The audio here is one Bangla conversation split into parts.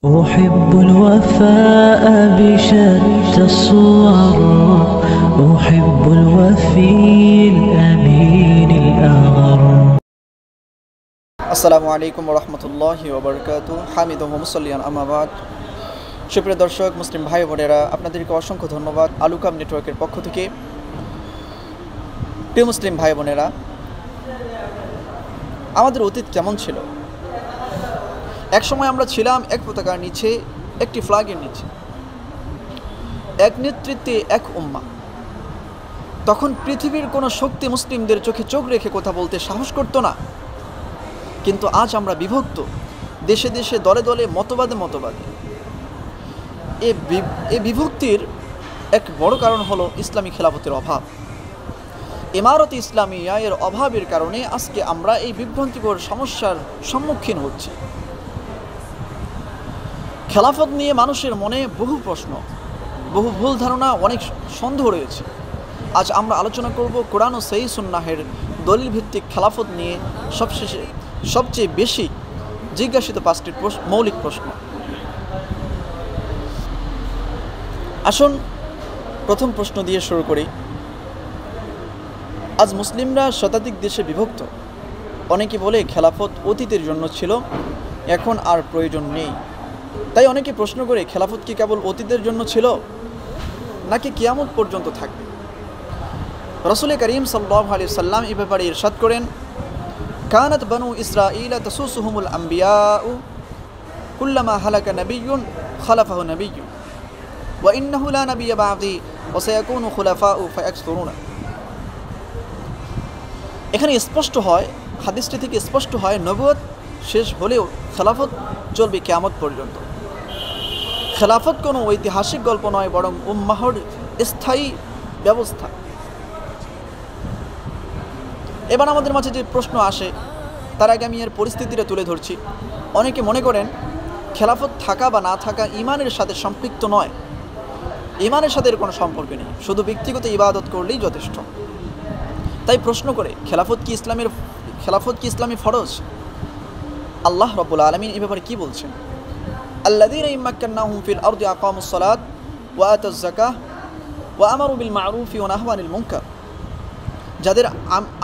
أحب الوفاء بشتى الصور أحب الوفي الأمين الأغر আসসালামু আলাইকুম রহমতুল্লাহি ওবরকাতু হামিদুহু মুসাল্লিয়ান আম্মা বাদ। সুপ্রিয় দর্শক, মুসলিম ভাই বোনেরা, আপনাদেরকে অসংখ্য ধন্যবাদ আলুকাম নেটওয়ার্কের পক্ষ থেকে। প্রিয় মুসলিম ভাই বোনেরা, আমাদের অতীত কেমন ছিল? এক সময় আমরা ছিলাম এক পতাকার নিচে, একটি ফ্ল্যাগের নিচে, এক নেতৃত্বে এক উম্মাহ। তখন পৃথিবীর কোনো শক্তি মুসলিমদের চোখে চোখ রেখে কথা বলতে সাহস করতো না। কিন্তু আজ আমরা বিভক্ত, দেশে দেশে দলে দলে মতবাদে মতবাদে। এ বিভক্তির এক বড় কারণ হলো ইসলামী খেলাফতের অভাব। ইমারতে ইসলামিয়া এর অভাবের কারণে আজকে আমরা এই বিভ্রান্তিকর সমস্যার সম্মুখীন হচ্ছি। খেলাফত নিয়ে মানুষের মনে বহু প্রশ্ন, বহু ভুল ধারণা, অনেক সন্দেহ রয়েছে। আজ আমরা আলোচনা করব কোরআন ও সহিহ সুন্নাহের দলিল ভিত্তিক খেলাফত নিয়ে সবচেয়ে বেশি জিজ্ঞাসিত পাঁচটি মৌলিক প্রশ্ন। আসুন প্রথম প্রশ্ন দিয়ে শুরু করি। আজ মুসলিমরা শতাধিক দেশে বিভক্ত। অনেকে বলে খেলাফত অতীতের জন্য ছিল, এখন আর প্রয়োজন নেই। তাই অনেকে প্রশ্ন করে, খেলাফত কি কেবল অতীতের জন্য ছিল নাকি কিয়ামত পর্যন্ত থাকবে? রাসূল করিম সাল্লাল্লাহু আলাইহি ওয়াসাল্লাম এই ব্যাপারে ইরশাদ করেন, কানাত বানু ইসরাঈলা তাসুসুহুমুল আম্বিয়াউ কুল্লামা হালাকা নাবিয়্যুন খালাফাহু নাবিয়্যুন ওয়া ইন্নাহু লা নাবিয়্যা বা'দি ওয়া সায়াকুনু খুলাফাউ ফায়াকসুরুনা। এখানে স্পষ্ট হয়, হাদিসটি থেকে স্পষ্ট হয়, নবুয়ত শেষ হলেও খেলাফত চলবে কিয়ামত পর্যন্ত। খেলাফত কোনো ঐতিহাসিক গল্প নয়, বরং উম্মাহর স্থায়ী ব্যবস্থা। এবার আমাদের মাঝে যে প্রশ্ন আসে, তার আগে আমি এর পরিস্থিতিটা তুলে ধরছি। অনেকে মনে করেন খেলাফত থাকা বা না থাকা ঈমানের সাথে সম্পৃক্ত নয়, ঈমানের সাথে এর কোনো সম্পর্ক নেই, শুধু ব্যক্তিগত ইবাদত করলেই যথেষ্ট। তাই প্রশ্ন করে, খেলাফত কি ইসলামী ফরজ? আল্লাহ রাব্বুল আলামিন এই ব্যাপারে কি বলছেন? আল্লাযীনা ইম্মাক্কান্নাহুম ফিল আরদি আকামুস সালাত ওয়া আতাজ যাকাহ ওয়া আমারু বিল মা'রুফি ওয়া নাহাউ আনিল মুনকার। যাদের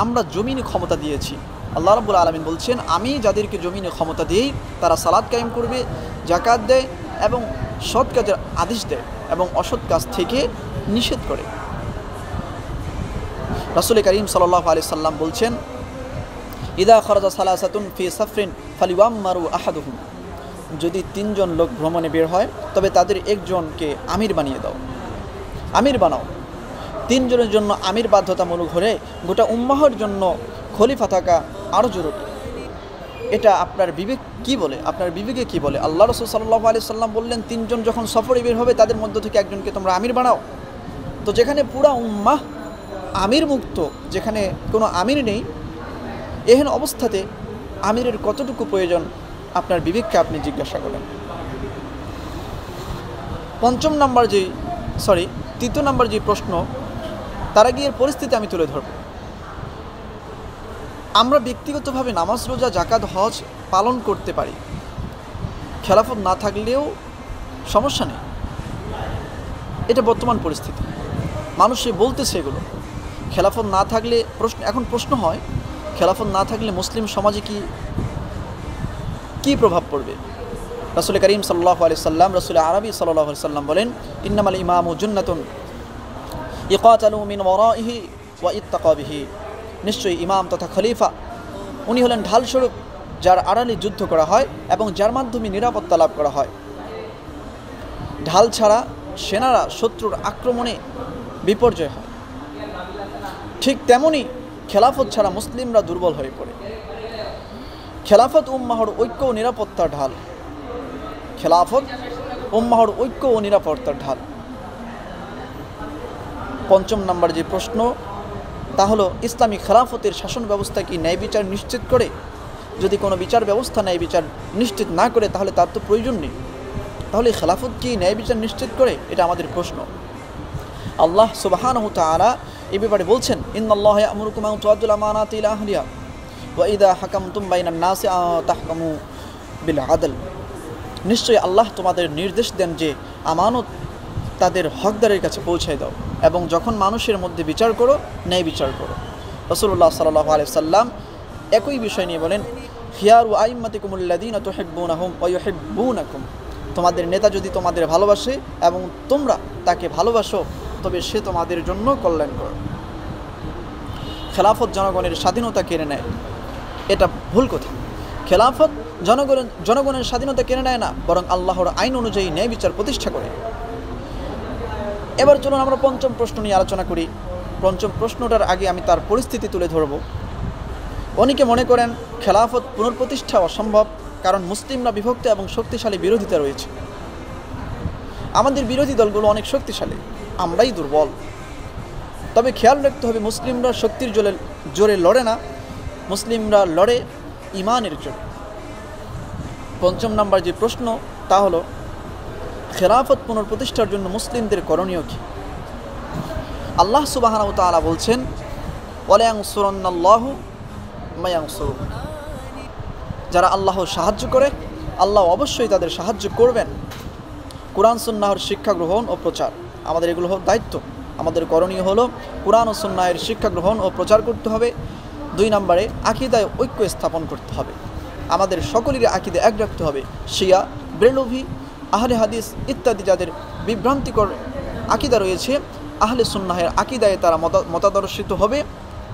আমরা জমিনে ক্ষমতা দিয়েছি, আল্লাহ রাব্বুল আলামিন বলছেন, আমি যাদেরকে জমিনে ক্ষমতা দিই তারা সালাত কায়েম করবে, যাকাত দেয় এবং সৎ কাজের আদেশ দেয় এবং অসৎ কাজ থেকে নিষেধ করে। রাসূল করিম সাল্লাল্লাহু আলাইহি সাল্লাম বলছেন, ইদা খরাজা সালাসাতুন ফি সাফরিন ফালিওয়াম্মারু আহাদুহুম। যদি তিনজন লোক ভ্রমণে বের হয়, তবে তাদের একজনকে আমির বানিয়ে দাও, আমির বানাও। তিনজনের জন্য আমির বাধ্যতামূলক হলে গোটা উম্মাহর জন্য খলিফা থাকা আরও জরুরি। এটা আপনার বিবেক কি বলে? আপনার বিবেকে কি বলে? আল্লাহ রাসূল সাল্লাল্লাহু আলাইহি সাল্লাম বললেন, তিনজন যখন সফরে বের হবে তাদের মধ্য থেকে একজনকে তোমরা আমির বানাও। তো যেখানে পুরা উম্মাহ আমির মুক্ত, যেখানে কোনো আমির নেই, এহেন অবস্থাতে আমিরের কতটুকু প্রয়োজন আপনার বিবেককে আপনি জিজ্ঞাসা করেন। তৃতীয় নম্বর যে প্রশ্ন, তার আগে এর পরিস্থিতি আমি তুলে ধরব। আমরা ব্যক্তিগতভাবে নামাজ, রোজা, যাকাত, হজ পালন করতে পারি, খেলাফত না থাকলেও সমস্যা নেই। এটা বর্তমান পরিস্থিতি, মানুষে বলতেছে এগুলো। খেলাফত না থাকলে এখন প্রশ্ন হয়, খেলাফত না থাকলে মুসলিম সমাজে কি প্রভাব পড়বে? রাসূল করিম সাল্লাল্লাহু আলাইহি সাল্লাম, রাসূল আরবি সাল্লাল্লাহু আলাইহি সাল্লাম বলেন, ইন্নামাল ইমামু জুন্নাতুন ইকাতালু মিন ওয়ারাইহি ওয়া ইত্তাকা বিহি। নিশ্চয়ই ইমাম তথা খলিফা, উনি হলেন ঢালস্বরূপ, যার আড়ালে যুদ্ধ করা হয় এবং যার মাধ্যমে নিরাপত্তা লাভ করা হয়। ঢাল ছাড়া সেনারা শত্রুর আক্রমণে বিপর্যয় হয়। ঠিক তেমনি খেলাফত ছাড়া মুসলিমরা দুর্বল হয়ে পড়ে। খেলাফত উম্মাহর ঐক্য ও নিরাপত্তার ঢাল। খেলাফত উম্মাহর ঐক্য ও নিরাপত্তার ঢাল। পঞ্চম নম্বর যে প্রশ্ন, তা হলো, ইসলামী খেলাফতের শাসন ব্যবস্থা কি ন্যায় বিচার নিশ্চিত করে? যদি কোনো বিচার ব্যবস্থা ন্যায় বিচার নিশ্চিত না করে, তাহলে তার তো প্রয়োজন নেই। তাহলে খেলাফত কি ন্যায় বিচার নিশ্চিত করে? এটা আমাদের প্রশ্ন। আল্লাহ সুবহানাহু ওয়া তাআলা এই ব্যাপারে বলছেন, ইন্নাল্লাহা ইয়া'মুরুকুম আন তু'আদ্দুল আমানাতি ইলা আহলিহা ওয়া ইযা হাকামতুম বাইনান নাসি আন তাহকামু বিল আদল। নিশ্চয়ই আল্লাহ তোমাদের নির্দেশ দেন যে আমানত তাদের হকদারের কাছে পৌঁছায় দাও এবং যখন মানুষের মধ্যে বিচার করো ন্যায় বিচার করো। রাসূলুল্লাহ সাল্লাল্লাহু আলাইহি সাল্লাম একই বিষয় নিয়ে বলেন, খিয়ারু আইম্মাতিকুমুল্লাযীনা তুহিব্বুনাহুম ওয়া ইউহিব্বুনাকুম, তোমাদের নেতা যদি তোমাদের ভালোবাসে এবং তোমরা তাকে ভালোবাসো তবে সে তোমাদের জন্য কল্যাণকর। খেলাফত জনগণের স্বাধীনতা কেড়ে নেয়, এটা ভুল কথা। খেলাফত জনগণের স্বাধীনতা কেড়ে নেয় না, বরং আল্লাহর আইন অনুযায়ী ন্যায় বিচার প্রতিষ্ঠা করে। এবার চলুন আমরা পঞ্চম প্রশ্ন নিয়ে আলোচনা করি। পঞ্চম প্রশ্নটার আগে আমি তার পরিস্থিতি তুলে ধরব। অনেকে মনে করেন খেলাফত পুনঃপ্রতিষ্ঠা অসম্ভব, কারণ মুসলিমরা বিভক্ত এবং শক্তিশালী বিরোধিতা রয়েছে। আমাদের বিরোধী দলগুলো অনেক শক্তিশালী, আমরাই দুর্বল। তবে খেয়াল রাখতে হবে, মুসলিমরা শক্তির জোরে লড়ে না, মুসলিমরা লড়ে ইমানের জোরে। পঞ্চম নাম্বার যে প্রশ্ন তা হলো, খেলাফত পুনঃপ্রতিষ্ঠার জন্য মুসলিমদের করণীয় কি? আল্লাহ সুবহানাহু ওয়া তাআলা বলছেন, ওয়ালা ইয়ানসুরান্নাল্লাহু মা ইয়ানসুরুন, যারা আল্লাহ সাহায্য করে আল্লাহ অবশ্যই তাদের সাহায্য করবেন। কোরআন সুন্নাহর শিক্ষা গ্রহণ ও প্রচার, আমাদের এগুলো দায়িত্ব। আমাদের করণীয় হলো কোরআন ও সুন্নাহের শিক্ষা গ্রহণ ও প্রচার করতে হবে। 2 নম্বরে আকীদায় ঐক্য স্থাপন করতে হবে, আমাদের সকলেরই আকীদা এক রাখতে হবে। শিয়া, বেরলভী, আহলে হাদিস ইত্যাদি যাদের বিভ্রান্তিকর আকীদা রয়েছে, আহলে সুন্নাহের আকীদায় তারা মতাদর্শিত হবে।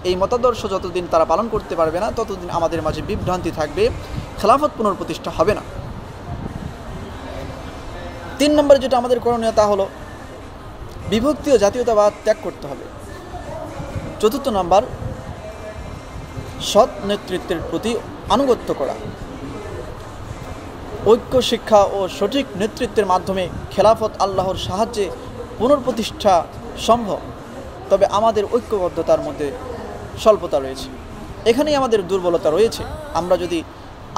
এই মতাদর্শ যতদিন তারা পালন করতে পারবে না, ততদিন আমাদের মাঝে বিভ্রান্তি থাকবে, খেলাফত পুনঃপ্রতিষ্ঠা হবে না। 3 নম্বরে যেটা আমাদের করণীয় তা হলো বিভক্তি ও জাতীয়তাবাদ ত্যাগ করতে হবে। 4 নম্বর, সৎ নেতৃত্বের প্রতি আনুগত্য করা। ঐক্য শিক্ষা ও সঠিক নেতৃত্বের মাধ্যমে খেলাফত আল্লাহর সাহায্যে পুনঃপ্রতিষ্ঠা সম্ভব। তবে আমাদের ঐক্যবদ্ধতার মধ্যে স্বল্পতা রয়েছে, এখানেই আমাদের দুর্বলতা রয়েছে। আমরা যদি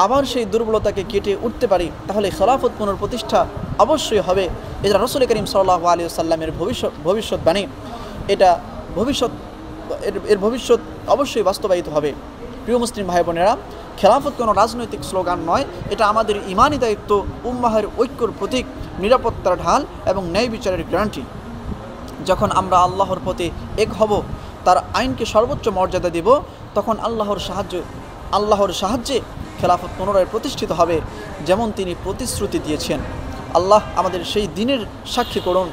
আবার সেই দুর্বলতাকে কেটে উঠতে পারি, তাহলে খেলাফত পুনঃপ্রতিষ্ঠা অবশ্যই হবে। এটা রাসূল করিম সাল্লাল্লাহু আলাইহি ওয়াসাল্লামের ভবিষ্যৎবাণী, এটা ভবিষ্যৎ অবশ্যই বাস্তবায়িত হবে। প্রিয় মুসলিম ভাই বোনেরা, খেলাফত কোনো রাজনৈতিক স্লোগান নয়, এটা আমাদের ইমানি দায়িত্ব, উম্মাহের ঐক্যর প্রতীক, নিরাপত্তার ঢাল এবং ন্যায় বিচারের গ্যারান্টি। যখন আমরা আল্লাহর পথে এক হব, তার আইনকে সর্বোচ্চ মর্যাদা দেব, তখন আল্লাহর সাহায্যে খেলাফত পুনরায় প্রতিষ্ঠিত হবে, যেমন তিনি প্রতিশ্রুতি দিয়েছেন। আল্লাহ আমাদের সেই দিনের সাক্ষী করুন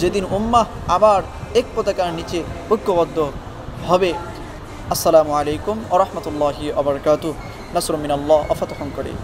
যেদিন উম্মাহ আবার এক পতাকার নিচে ঐক্যবদ্ধ হবে। আসসালামু আলাইকুম ওয়া রাহমাতুল্লাহি ওয়া বারাকাতুহু। নাসরুম মিনাল্লাহ ওয়া ফাতহুন করিম।